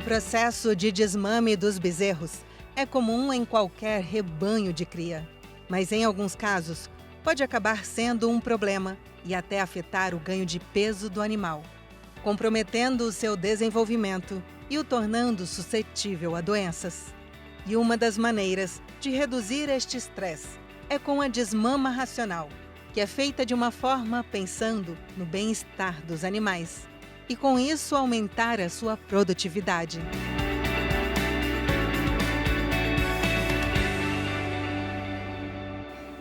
processo de desmame dos bezerros é comum em qualquer rebanho de cria, mas em alguns casos pode acabar sendo um problema e até afetar o ganho de peso do animal, comprometendo o seu desenvolvimento e o tornando suscetível a doenças. E uma das maneiras de reduzir este estresse é com a desmama racional, que é feita de uma forma pensando no bem-estar dos animais e com isso aumentar a sua produtividade.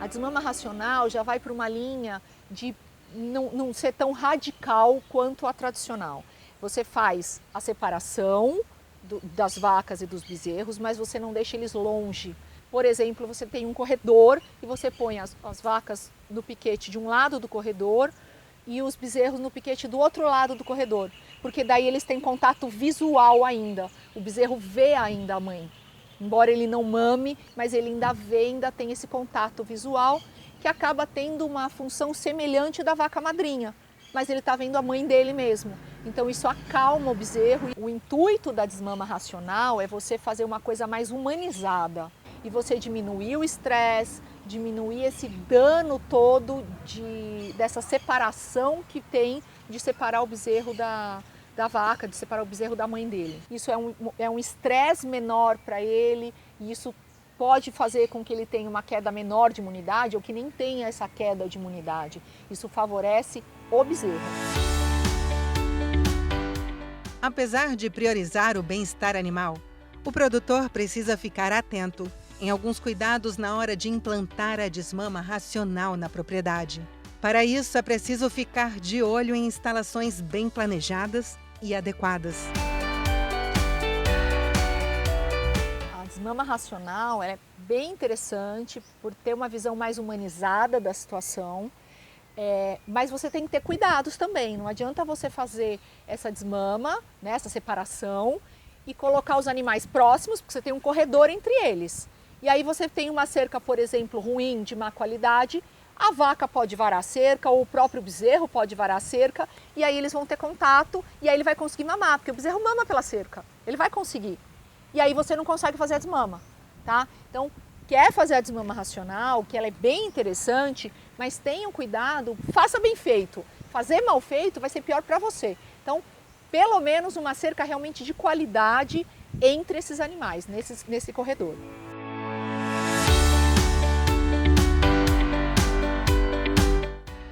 A desmama racional já vai para uma linha de não ser tão radical quanto a tradicional. Você faz a separação das vacas e dos bezerros, mas você não deixa eles longe. Por exemplo, você tem um corredor e você põe as vacas no piquete de um lado do corredor e os bezerros no piquete do outro lado do corredor, porque daí eles têm contato visual ainda. O bezerro vê ainda a mãe. Embora ele não mame, mas ele ainda vê, ainda tem esse contato visual que acaba tendo uma função semelhante da vaca madrinha, mas ele está vendo a mãe dele mesmo. Então isso acalma o bezerro. O intuito da desmama racional é você fazer uma coisa mais humanizada e você diminuir o estresse, diminuir esse dano todo dessa separação que tem de separar o bezerro da vaca, de separar o bezerro da mãe dele. Isso é um estresse menor para ele e isso pode fazer com que ele tenha uma queda menor de imunidade ou que nem tenha essa queda de imunidade. Isso favorece o bezerro. Apesar de priorizar o bem-estar animal, o produtor precisa ficar atento em alguns cuidados na hora de implantar a desmama racional na propriedade. Para isso, é preciso ficar de olho em instalações bem planejadas e adequadas. A desmama racional é bem interessante por ter uma visão mais humanizada da situação, mas você tem que ter cuidados também. Não adianta você fazer essa desmama, né, essa separação, e colocar os animais próximos, porque você tem um corredor entre eles. E aí você tem uma cerca, por exemplo, ruim, de má qualidade, a vaca pode varar a cerca, ou o próprio bezerro pode varar a cerca, e aí eles vão ter contato, e aí ele vai conseguir mamar, porque o bezerro mama pela cerca, ele vai conseguir. E aí você não consegue fazer a desmama, tá? Então, quer fazer a desmama racional, que ela é bem interessante, mas tenham cuidado, faça bem feito. Fazer mal feito vai ser pior para você. Então, pelo menos uma cerca realmente de qualidade entre esses animais, nesse corredor.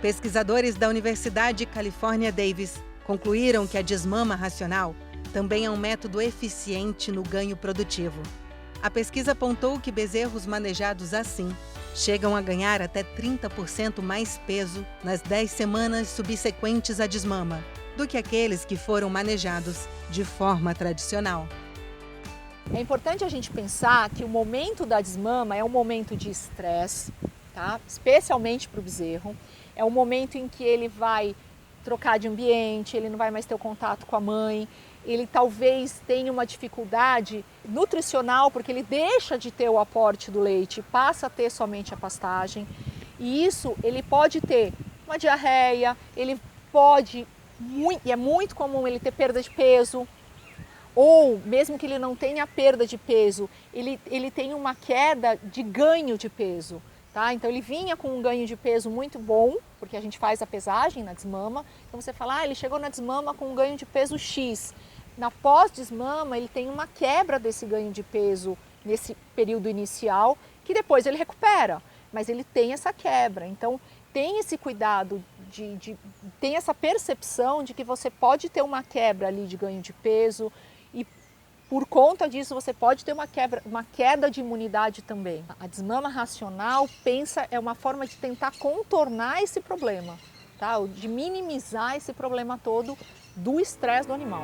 Pesquisadores da Universidade California Davis concluíram que a desmama racional também é um método eficiente no ganho produtivo. A pesquisa apontou que bezerros manejados assim chegam a ganhar até 30% mais peso nas 10 semanas subsequentes à desmama do que aqueles que foram manejados de forma tradicional. É importante a gente pensar que o momento da desmama é um momento de estresse, tá? Especialmente para o bezerro. É um momento em que ele vai trocar de ambiente, ele não vai mais ter o contato com a mãe, ele talvez tenha uma dificuldade nutricional, porque ele deixa de ter o aporte do leite, passa a ter somente a pastagem. E isso ele pode ter uma diarreia, ele pode, e é muito comum ele ter perda de peso, ou mesmo que ele não tenha perda de peso, ele tem uma queda de ganho de peso. Tá? Então ele vinha com um ganho de peso muito bom, porque a gente faz a pesagem na desmama. Então você fala, ele chegou na desmama com um ganho de peso X. Na pós-desmama ele tem uma quebra desse ganho de peso nesse período inicial, que depois ele recupera, mas ele tem essa quebra. Então tem esse cuidado, tem essa percepção de que você pode ter uma quebra ali de ganho de peso e por conta disso, você pode ter uma queda de imunidade também. A desmama racional é uma forma de tentar contornar esse problema, tá? De minimizar esse problema todo do estresse do animal.